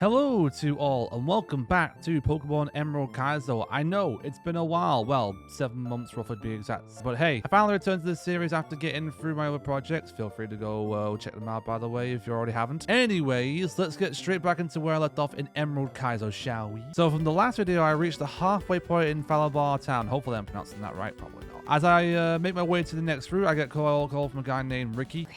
Hello to all and welcome back to Pokemon Emerald Kaizo. I know it's been a while, well, 7 months roughly to be exact, but hey, I finally returned to this series after getting through my other projects. Feel free to go check them out, by the way, if you already haven't. Anyways, let's get straight back into where I left off in Emerald Kaizo, shall we? So from the last video, I reached the halfway point in Falabar Town. Hopefully I'm pronouncing that right, probably not. As I make my way to the next route, I get a call from a guy named Ricky.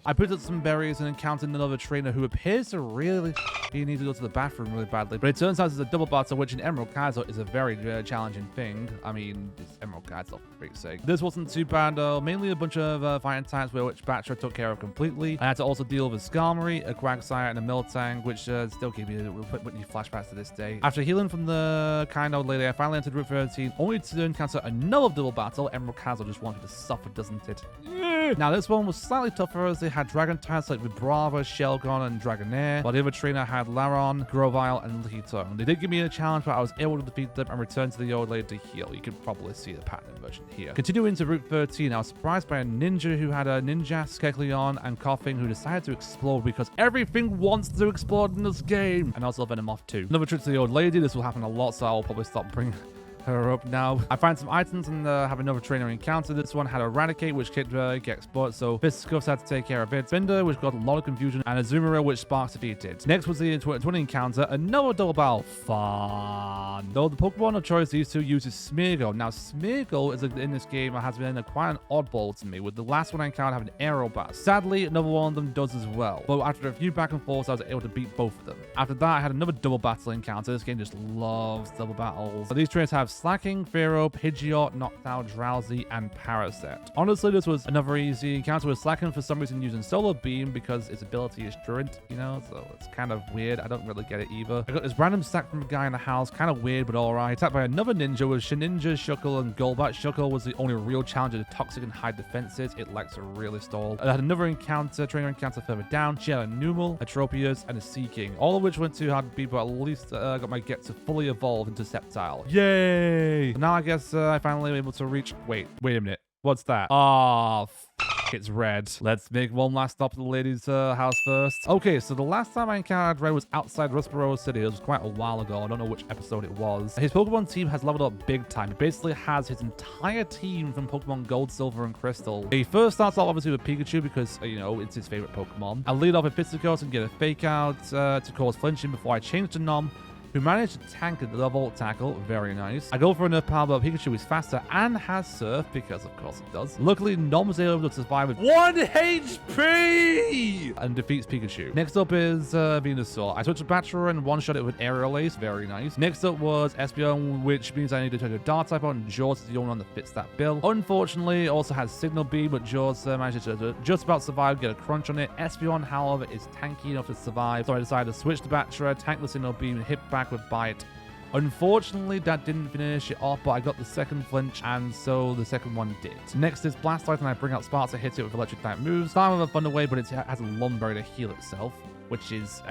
I picked up some berries and encountered another trainer who appears to really need to go to the bathroom really badly. But it turns out it's a double battle, which in Emerald Kaizo is a very challenging thing. I mean, it's Emerald Kaizo, for Pete's sake. This wasn't too bad though. Mainly a bunch of fighting types which Batra took care of completely. I had to also deal with a Skarmory, a Quagsire, and a Miltank, which still gave me flashbacks to this day. After healing from the kind old lady, I finally entered Route 13, only to encounter another double battle. Emerald Kaizo just wanted to suffer, doesn't it? Now, this one was slightly tougher as they had dragon types like Vibrava, Shelgon, and Dragonair, while the other trainer had Laron, Grovyle, and Littleton. They did give me a challenge, but I was able to defeat them and return to the old lady to heal. You can probably see the pattern inversion here. Continuing to Route 13, I was surprised by a ninja who had a Ninja, Kecleon, and Coughing who decided to explode because everything wants to explode in this game. And also Venomoth too. Another trip to the old lady. This will happen a lot, so I'll probably stop bringing her up now. I find some items and have another trainer encounter. This one had Eradicate, which kicked Gexport, so Fisticuffs had to take care of it. Bender, which got a lot of confusion, and Azumarill, which Sparks defeated. Next was the twin encounter, another double battle. Fun. Though the Pokemon of choice these two uses Smeargle. Now, Smeargle is in this game has been quite an oddball to me, with the last one I encountered having Aerobat. Sadly, another one of them does as well. But after a few back and forths, I was able to beat both of them. After that, I had another double battle encounter. This game just loves double battles. So these trainers have Slacking, Fearow, Pidgeot, Noctowl, Drowsy, and Parasect. Honestly, this was another easy encounter with Slacking for some reason using Solar Beam because its ability is Truant, you know, so it's kind of weird. I don't really get it either. I got this random stack from a guy in the house, kind of weird, but alright. Attacked by another ninja with Shedinja, Shuckle, and Golbat. Shuckle was the only real challenge of the toxic and high defenses. It likes to really stall. I had another trainer encounter further down. She had a Numel, a Tropius, and a Seaking, all of which weren't too hard to beat, but at least got my get to fully evolve into Sceptile. Yay! So now I guess I finally able to reach. Wait a minute. What's that? Oh, it's Red. Let's make one last stop to the lady's house first. Okay, so the last time I encountered Red was outside Rustboro City. It was quite a while ago. I don't know which episode it was. His Pokemon team has leveled up big time. He basically has his entire team from Pokemon Gold, Silver, and Crystal. He first starts off obviously with Pikachu because, you know, it's his favorite Pokemon. I lead off with Fisticuffs and get a fake out to cause flinching before I change to Nom, who managed to tank the Volt Tackle. Very nice. I go for enough power, but Pikachu is faster and has Surf, because of course it does. Luckily, Nom was able to survive with 1 HP and defeats Pikachu. Next up is Venusaur. I switched to Batra and one-shot it with Aerial Ace. Very nice. Next up was Espeon, which means I need to take a Dark type out, and Jaws is the only one that fits that bill. Unfortunately, it also has Signal Beam, but Jaws managed to just about survive, get a crunch on it. Espeon, however, is tanky enough to survive, so I decided to switch to Batra, tank the Signal Beam, and hit back with Bite. Unfortunately, that didn't finish it off, but I got the second flinch, and so the second one did. Next is Blastoise, and I bring out Sparks to hit it with electric type moves. Start with a Thunder Wave, but it has a Lumberry to heal itself, which is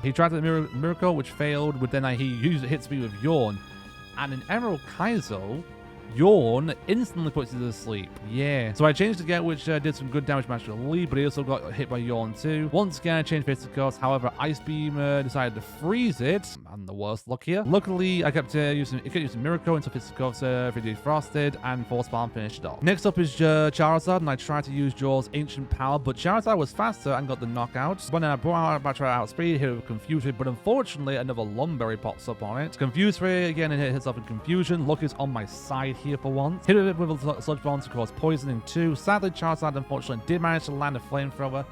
He tried the Miracle, which failed, but then he hits me with Yawn. And in Emerald Kaizo, Yawn instantly puts you to sleep. Yeah. So I changed again, which did some good damage match to the lead, but he also got hit by Yawn too. Once again, I changed Fisticuffs. However, Ice Beam decided to freeze it. I'm the worst luck here. Luckily, I kept using Miracle until Fisticuffs defrosted, and Force Palm finished it off. Next up is Charizard, and I tried to use Jaw's Ancient Power, but Charizard was faster and got the knockout. When I brought out Batra outspeed, hit it with Confusion, but unfortunately, another Lumberry pops up on it. Confuse Ray again and hit itself in Confusion. Luck is on my side here for once. Hit it with a Sludge Bomb to cause poisoning too. Sadly, Charizard unfortunately did manage to land a Flamethrower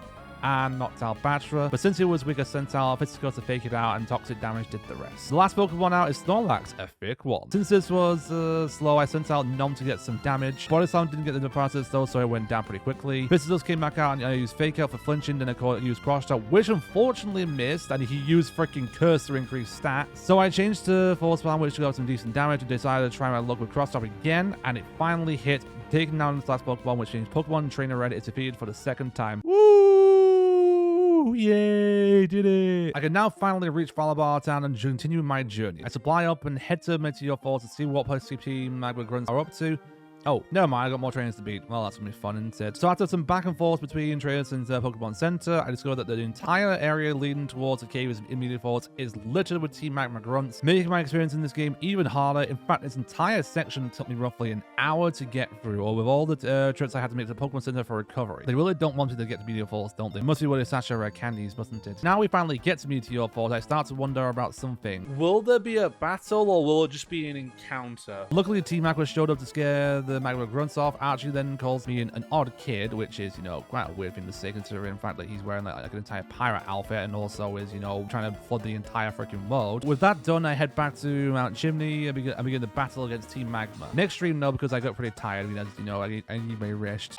and knocked out Batra, but since it was weaker Centaur, Fisticuffs to fake it out, and toxic damage did the rest. The last Pokemon out is Snorlax, a thick one. Since this was slow, I sent out Nom to get some damage. Body Slam didn't get the process though, so it went down pretty quickly. Fisticuffs came back out, and I used Fake Out for flinching, then I used Cross Shot, which unfortunately missed, and he used freaking Curse to increase stats. So I changed to Force Palm, which got some decent damage, and decided to try my luck with Cross Shot again, and it finally hit, taking down this last Pokemon, which means Pokemon Trainer Red is defeated for the second time. Woo! Yay, did it! I can now finally reach Falabar Town and continue my journey. I supply up and head to Meteor Falls to see what Team Magma Grunts are up to. Oh, never mind, I got more trainers to beat. Well, that's gonna be fun instead. So after some back and forth between trainers in the Pokemon Center, I discovered that the entire area leading towards the cave immediately forwards is littered with Team Magma grunts, making my experience in this game even harder. In fact, this entire section took me roughly an hour to get through, or with all the trips I had to make to the Pokemon Center for recovery. They really don't want me to get to Meteor Falls, don't they? Must be what is such rare candies, mustn't it? Now we finally get to Meteor Falls, I start to wonder about something. Will there be a battle, or will it just be an encounter? Luckily, Team Magma showed up to scare the Magma grunts off. Archie then calls me an odd kid, which is, you know, quite a weird thing to say, considering the fact that he's wearing like an entire pirate outfit and also is, you know, trying to flood the entire freaking world. With that done, I head back to Mount Chimney and begin the battle against Team Magma. Next stream, though, because I got pretty tired, as you know, I need my rest.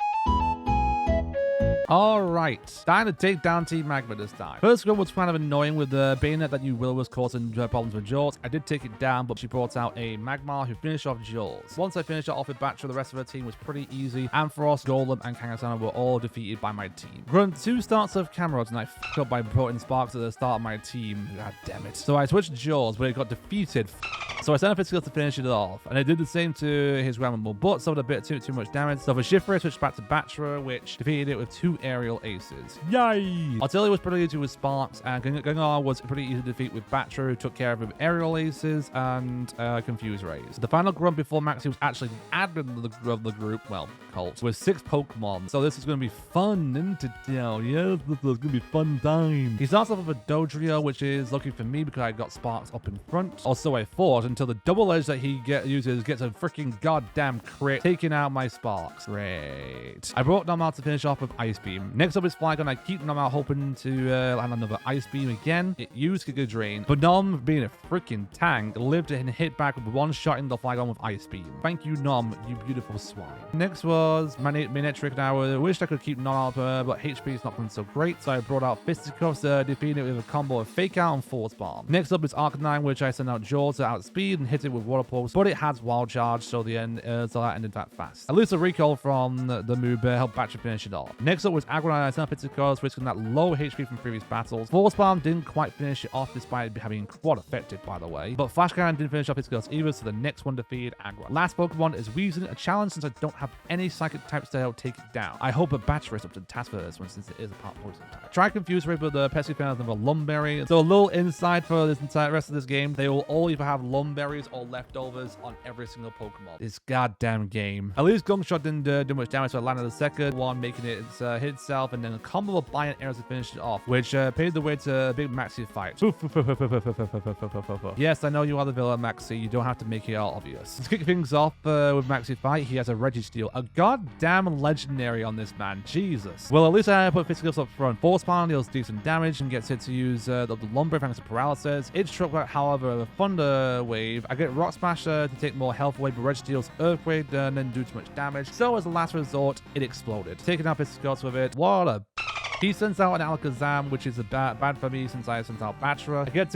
Alright, time to take down Team Magma this time. First one was kind of annoying with the Bayonet that you Will was causing problems with Jaws. I did take it down, but she brought out a Magmar who finished off Jaws. Once I finished it off with Batra, the rest of her team was pretty easy. Ampharos, Golem, and Kangaskhan were all defeated by my team. Grunt 2 starts of Camerods, and I f***ed up by putting Sparks at the start of my team. God damn it. So I switched to Jaws, but it got defeated. So I sent a physical to finish it off, and I did the same to his Ramble, but suffered a bit too much damage. So for Shiftry, I switched back to Batra, which defeated it with 2 aerial aces. Yay! Artillery was pretty easy with Sparks, and Gengar was pretty easy to defeat with Batra, who took care of aerial aces and Confuse Rays. The final grunt before Maxie was actually the admin of the group, well, cult, with 6 Pokemon. So this is going to be fun, isn't it? Yes, this is going to be fun time. He starts off with a Dodrio, which is lucky for me because I got Sparks up in front. Also, I fought until the double edge that he uses gets a freaking goddamn crit, taking out my Sparks. Great. I brought Nom out to finish off with Ice Beam. Next up is Flygon. I keep Nom out hoping to land another Ice Beam again. It used Giga Drain, but Nom, being a freaking tank, lived and hit back with one shot in the Flygon with Ice Beam. Thank you, Nom, you beautiful swine. Next was Manectric. Now I wished I could keep Nom out, but HP is not been so great, so I brought out Fisticuffs, defeating it with a combo of Fake Out and Force Bomb. Next up is Arcanine, which I sent out Jaws to outspeed and hit it with Water Pulse, but it has Wild Charge, so so that ended that fast. At least a recall from the move helped Batra finish it off. Next up was Aggronite. I sent out Fisticuffs, risking that low HP from previous battles. Force Bomb didn't quite finish it off, despite having quad affected, by the way. But Flash Cannon didn't finish off Fisticuffs either, so the next one defeated Aggronite. Last Pokemon is Weezing, a challenge since I don't have any Psychic types to help take it down. I hope a Batra is up to the task for this one, since it is a part Poison type. Try Confuse Ray with the Pesky Fan of a Lumberry. So a little insight for this entire rest of this game, they will all either have Lumberries or leftovers on every single Pokemon. This goddamn game. At least Gumshot didn't do much damage, so I landed the second one, making it hit itself, and then a combo of Bind Arrows to finish it off, which paved the way to a big Maxi fight. Yes, I know you are the villain, Maxi. You don't have to make it all obvious. Let's kick things off with Maxi fight. He has a Registeel, a goddamn legendary on this man. Jesus. Well, at least I put Fisticuffs up front. Force Bomb deals decent damage and gets it to use the Lumberry thanks to Paralysis. It struck back, however, a Thunder Wave. I get Rock Smash to take more health away, but Registeel's Earthquake didn't do too much damage. So as a last resort, it exploded. Taking out Fisticuffs with it. What a... He sends out an Alakazam, which is bad for me since I sent out Batra. I get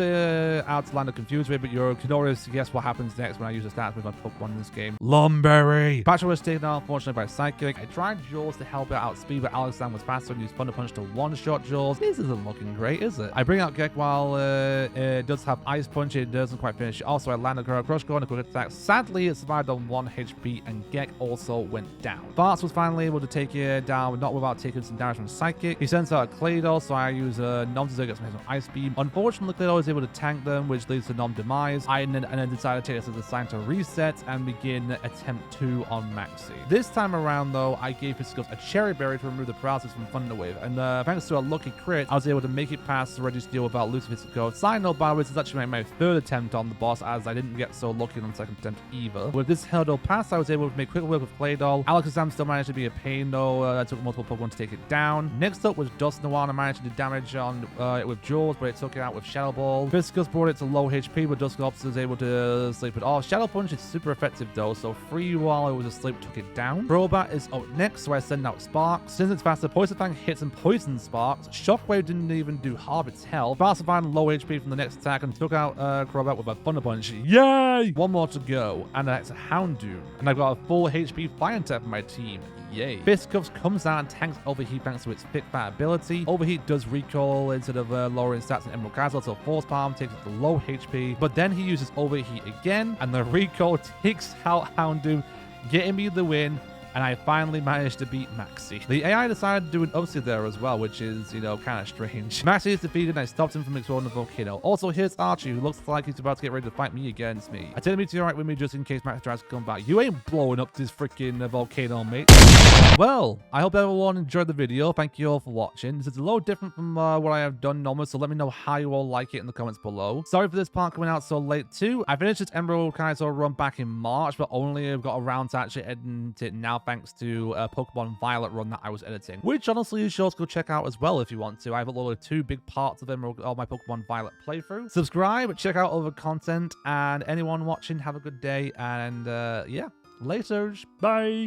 out to land a Confused Ray, but you're curious to guess what happens next when I use the stats with my Pokemon in this game. Lumberry! Batra was taken out, unfortunately, by Psychic. I tried Jaws to help it outspeed, but Alakazam was faster and used Thunder Punch to one-shot Jaws. This isn't looking great, is it? I bring out Gek while it does have Ice Punch. It doesn't quite finish. Also, I landed Crush Core and a quick attack. Sadly, it survived on 1 HP, and Gek also went down. Farts was finally able to take it down, not without taking some damage from Psychic. He sends out a Claydol, so I use Nom to get some Ice Beam. Unfortunately, Claydol is able to tank them, which leads to Nom demise. I then decided to take this as a sign to reset and begin attempt 2 on Maxi. This time around, though, I gave Fisticuffs a Cherry Berry to remove the paralysis from Thunder Wave, and thanks to a lucky crit, I was able to make it past the Registeel without losing Fisticuffs. Side note, by the way, this is actually my 3rd attempt on the boss, as I didn't get so lucky on the 2nd attempt either. With this hurdle passed, I was able to make quick work with Claydol. Alakazam still managed to be a pain, though. I took multiple Pokemon to take it down. Next up was Dust Noir. I managed to do damage on it with Jaws, but it took it out with Shadow Ball. Fisticuffs brought it to low HP, but Dusclops was able to sleep it off. Shadow Punch is super effective, though, so free while it was asleep took it down. Crobat is up next, so I send out Sparks. Since it's faster, Poison Fang hits and poisons Sparks. Shockwave didn't even do half its health. Fast Divine low HP from the next attack and took out Crobat with a Thunder Punch. Yay! One more to go, and that's a Houndoom. And I've got a full HP Fire type for my team. Yay. Fisticuffs comes out and tanks Overheat thanks to its Thick Fat ability. Overheat does recoil instead of lowering stats in Emerald Castle, so Force Palm takes it to low HP, but then he uses Overheat again, and the recoil takes out Houndoom getting me the win. And I finally managed to beat Maxi. The AI decided to do an upsie there as well, which is, you know, kind of strange. Maxi is defeated and I stopped him from exploding the volcano. Also, here's Archie, who looks like he's about to get ready to fight me against me. I tell him to your right with me just in case Max tries to come back. You ain't blowing up this freaking volcano, mate. Well, I hope everyone enjoyed the video. Thank you all for watching. This is a little different from what I have done normally, so let me know how you all like it in the comments below. Sorry for this part coming out so late too. I finished this Emerald Kaizo run back in March, but only have got around to actually editing it now thanks to a Pokemon Violet run that I was editing, which honestly you should also go check out as well if you want to. I've uploaded 2 big parts of Emerald, my Pokemon Violet playthrough. Subscribe, check out other content, and anyone watching, have a good day, and yeah, later, bye.